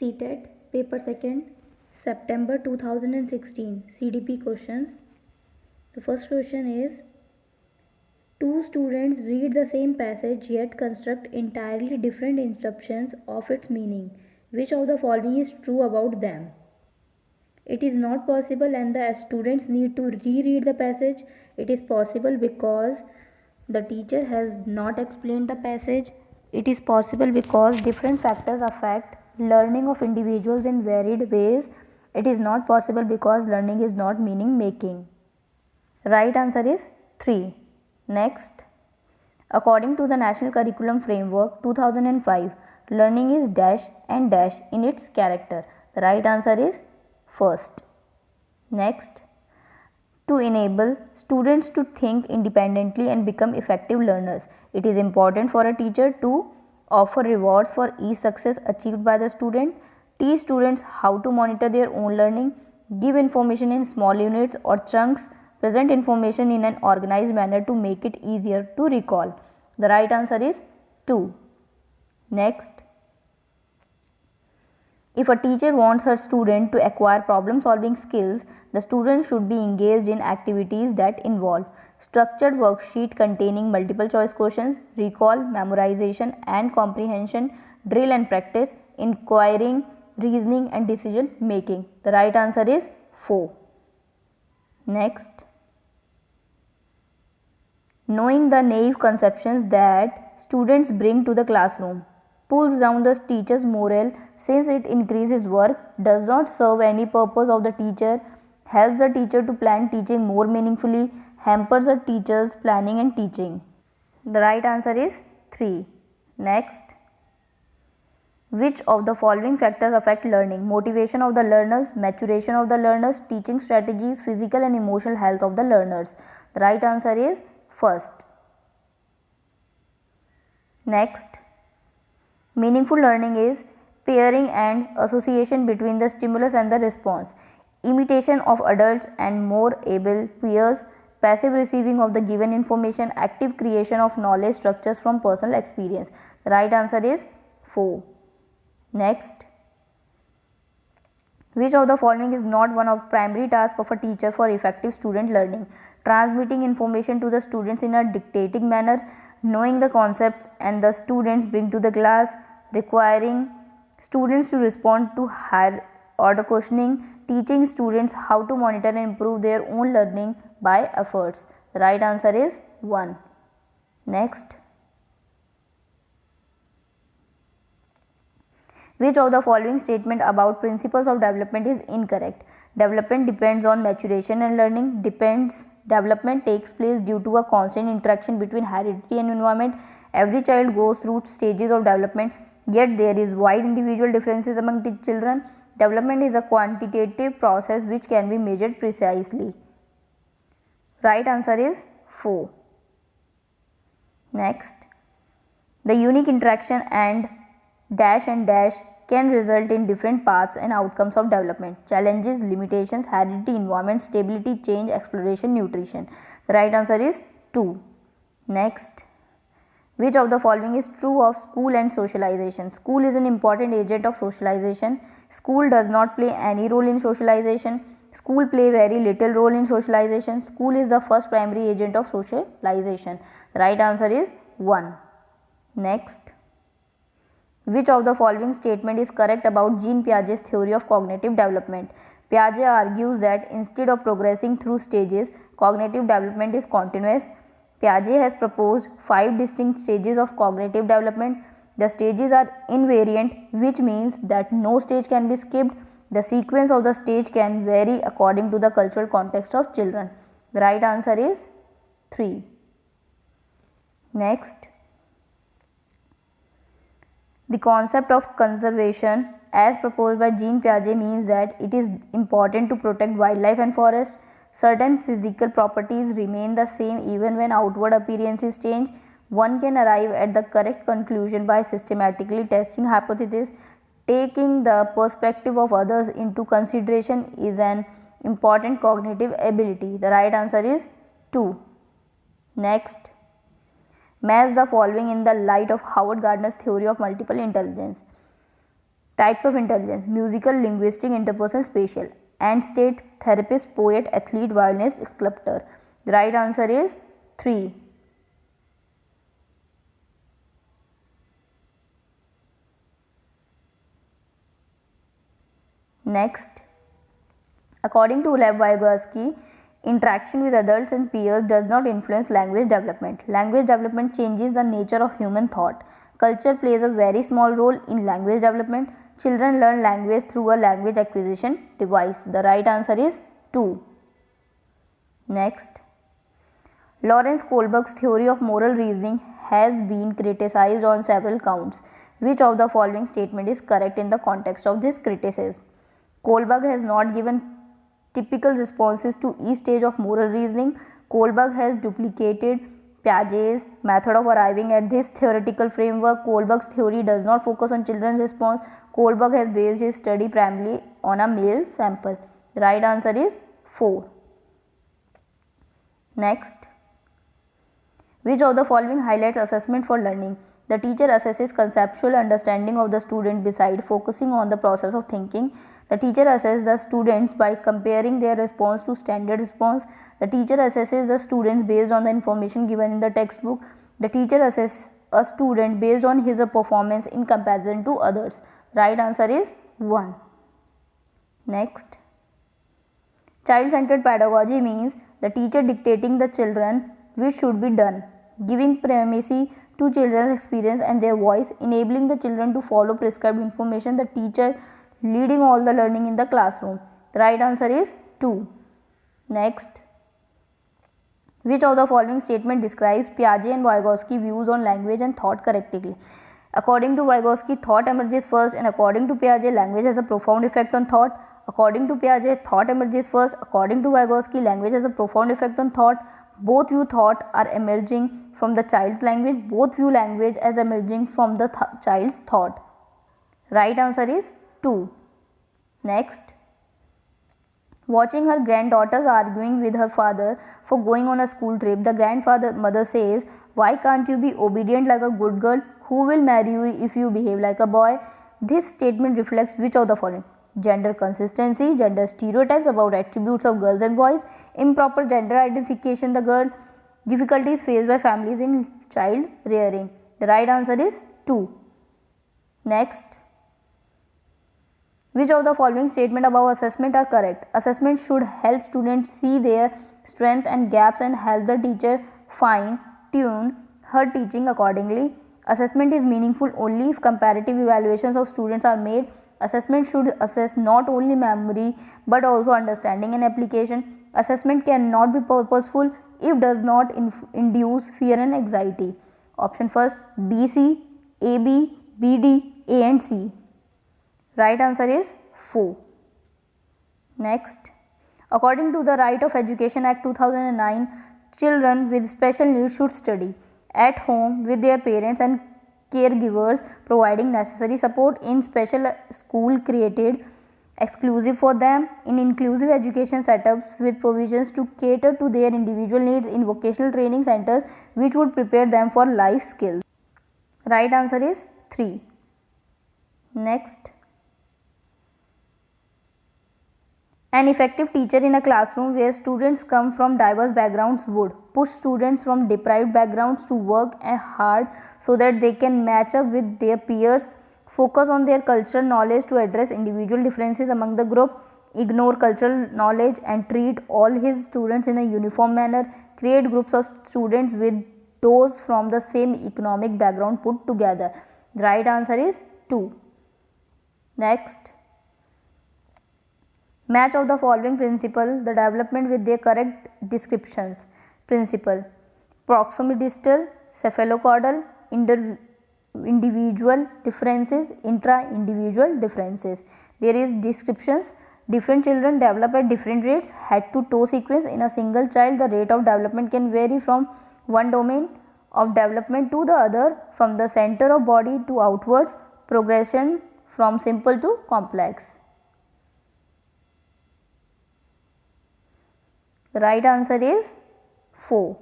CTET paper 2nd September 2016 CDP questions. The first question is, two students read the same passage yet construct entirely different instructions of its meaning. Which of the following is true about them? It is not possible and the students need to reread the passage. It is possible because the teacher has not explained the passage. It is possible because different factors affect learning of individuals in varied ways. It is not possible because learning is not meaning making. Right answer is 3. Next, according to the National Curriculum Framework 2005, learning is dash and dash in its character. The right answer is first. Next, to enable students to think independently and become effective learners, it is important for a teacher to offer rewards for each success achieved by the student, teach students how to monitor their own learning, give information in small units or chunks, present information in an organized manner to make it easier to recall. The right answer is 2. Next, if a teacher wants her student to acquire problem solving skills, the student should be engaged in activities that involve structured worksheet containing multiple choice questions, recall, memorization and comprehension, drill and practice, inquiring, reasoning and decision making. The right answer is 4. Next, knowing the naive conceptions that students bring to the classroom pulls down the teacher's morale since it increases work, does not serve any purpose of the teacher, helps the teacher to plan teaching more meaningfully, hampers the teacher's planning and teaching. The right answer is 3. Next, which of the following factors affect learning? Motivation of the learners, maturation of the learners, teaching strategies, physical and emotional health of the learners. The right answer is first. Next, meaningful learning is pairing and association between the stimulus and the response, imitation of adults and more able peers, passive receiving of the given information, active creation of knowledge structures from personal experience. The right answer is 4. Next, which of the following is not one of primary tasks of a teacher for effective student learning? Transmitting information to the students in a dictating manner, knowing the concepts and the students bring to the class, requiring students to respond to higher order questioning, teaching students how to monitor and improve their own learning by efforts. The right answer is 1. Next, which of the following statement about principles of development is incorrect? Development depends on maturation and learning. Development takes place due to a constant interaction between heredity and environment. Every child goes through stages of development, yet there is wide individual differences among the children. Development is a quantitative process which can be measured precisely. Right answer is 4. Next, the unique interaction and dash can result in different paths and outcomes of development: challenges, limitations, heredity, environment, stability, change, exploration, nutrition. The right answer is 2. Next, which of the following is true of school and socialization? School is an important agent of socialization. School does not play any role in socialization. School play very little role in socialization. School is the first primary agent of socialization. The right answer is 1. Next, which of the following statement is correct about Jean Piaget's theory of cognitive development? Piaget argues that instead of progressing through stages, cognitive development is continuous. Piaget has proposed 5 distinct stages of cognitive development. The stages are invariant, which means that no stage can be skipped. The sequence of the stage can vary according to the cultural context of children. The right answer is 3. Next, the concept of conservation as proposed by Jean Piaget means that it is important to protect wildlife and forests. Certain physical properties remain the same even when outward appearances change. One can arrive at the correct conclusion by systematically testing hypotheses. Taking the perspective of others into consideration is an important cognitive ability. The right answer is 2. Next, match the following in the light of Howard Gardner's theory of multiple intelligence. Types of intelligence: musical, linguistic, interpersonal, spatial. End state: therapist, poet, athlete, violinist, sculptor. The right answer is 3. Next, according to Lev Vygotsky, interaction with adults and peers does not influence language development. Language development changes the nature of human thought. Culture plays a very small role in language development. Children learn language through a language acquisition device. The right answer is 2. Next, Lawrence Kohlberg's theory of moral reasoning has been criticized on several counts. Which of the following statement is correct in the context of this criticism? Kohlberg has not given typical responses to each stage of moral reasoning. Kohlberg has duplicated Piaget's method of arriving at this theoretical framework. Kohlberg's theory does not focus on children's response. Kohlberg has based his study primarily on a male sample. The right answer is 4. Next, which of the following highlights assessment for learning? The teacher assesses conceptual understanding of the student beside focusing on the process of thinking. The teacher assesses the students by comparing their response to standard response. The teacher assesses the students based on the information given in the textbook. The teacher assesses a student based on his performance in comparison to others. Right answer is 1. Next, child-centered pedagogy means the teacher dictating the children which should be done, giving primacy to children's experience and their voice, enabling the children to follow prescribed information, the teacher leading all the learning in the classroom. The right answer is 2. Next, which of the following statement describes Piaget and Vygotsky views on language and thought correctly? According to Vygotsky, thought emerges first, and according to Piaget, language has a profound effect on thought. According to Piaget, thought emerges first. According to Vygotsky, language has a profound effect on thought. Both view thought are emerging from the child's language. Both view language as emerging from the child's thought. Right answer is 2. Next, watching her granddaughters arguing with her father for going on a school trip, the grandmother says, "Why can't you be obedient like a good girl? Who will marry you if you behave like a boy?" This statement reflects which of the following? Gender consistency, gender stereotypes about attributes of girls and boys, improper gender identification, the girl, difficulties faced by families in child rearing. The right answer is 2. Next, which of the following statement above assessment are correct? Assessment should help students see their strengths and gaps and help the teacher fine-tune her teaching accordingly. Assessment is meaningful only if comparative evaluations of students are made. Assessment should assess not only memory but also understanding and application. Assessment cannot be purposeful if does not induce fear and anxiety. Option first, BC, AB, BD, A and C. Right answer is 4. Next, according to the Right of Education Act 2009, children with special needs should study at home with their parents and caregivers, providing necessary support in special school created exclusive for them, in inclusive education setups with provisions to cater to their individual needs, in vocational training centers which would prepare them for life skills. Right answer is 3. Next, an effective teacher in a classroom where students come from diverse backgrounds would push students from deprived backgrounds to work hard so that they can match up with their peers, focus on their cultural knowledge to address individual differences among the group, ignore cultural knowledge and treat all his students in a uniform manner, create groups of students with those from the same economic background put together. The right answer is 2. Next, match of the following principle, the development with their correct descriptions. Principle: proximodistal, cephalocaudal, individual differences, intra-individual differences. There is descriptions. Different children develop at different rates. Head to toe sequence: in a single child, the rate of development can vary from one domain of development to the other, from the center of body to outwards. Progression from simple to complex. The right answer is 4.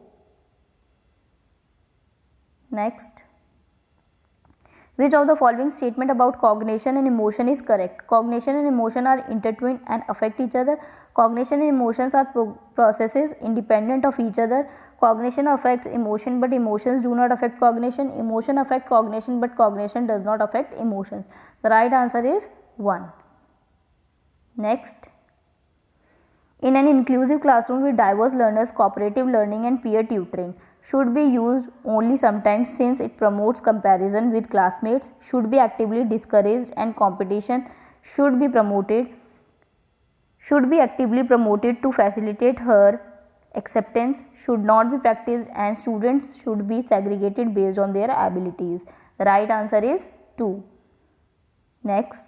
Next, Which of the following statement about cognition and emotion is correct? Cognition and emotion are intertwined and affect each other. Cognition and emotions are processes independent of each other. Cognition affects emotion, but emotions do not affect cognition. Emotion affect cognition, but cognition does not affect emotions. The right answer is 1. Next. In an inclusive classroom with diverse learners, cooperative learning and peer tutoring should be used only sometimes since it promotes comparison with classmates, should be actively discouraged, and competition should be actively promoted to facilitate her acceptance, should not be practiced, and students should be segregated based on their abilities. The right answer is 2. Next.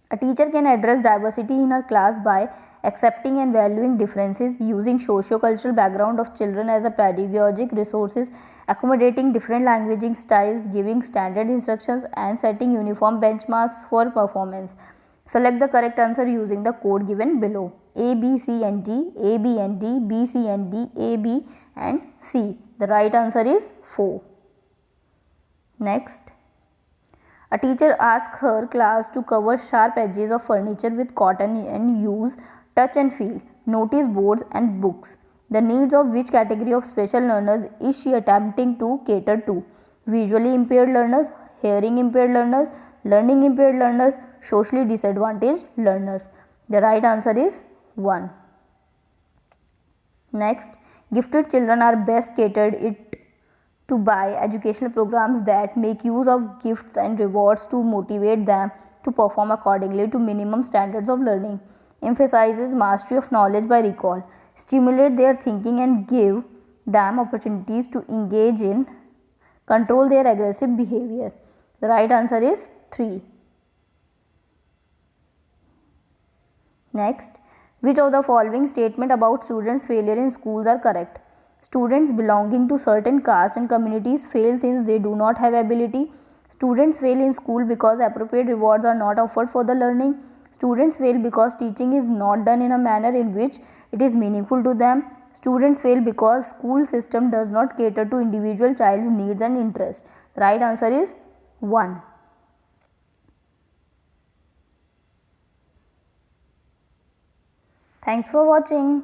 A teacher can address diversity in her class by accepting and valuing differences, using socio-cultural background of children as a pedagogic resources, accommodating different languaging styles, giving standard instructions, and setting uniform benchmarks for performance. Select the correct answer using the code given below. A, B, C and D, A, B and D, B, C and D, A, B and C. The right answer is 4. Next. A teacher asks her class to cover sharp edges of furniture with cotton and use touch and feel, notice boards and books. The needs of which category of special learners is she attempting to cater to? Visually impaired learners, hearing impaired learners, learning impaired learners, socially disadvantaged learners. The right answer is 1. Next, gifted children are best catered to buy educational programs that make use of gifts and rewards to motivate them to perform accordingly to minimum standards of learning, emphasizes mastery of knowledge by recall, stimulate their thinking and give them opportunities to engage in control their aggressive behavior. The right answer is 3. Next, which of the following statement about students' failure in schools are correct? Students belonging to certain castes and communities fail since they do not have ability. Students fail in school because appropriate rewards are not offered for the learning. Students fail because teaching is not done in a manner in which it is meaningful to them. Students fail because school system does not cater to individual child's needs and interests. The right answer is 1. Thanks for watching.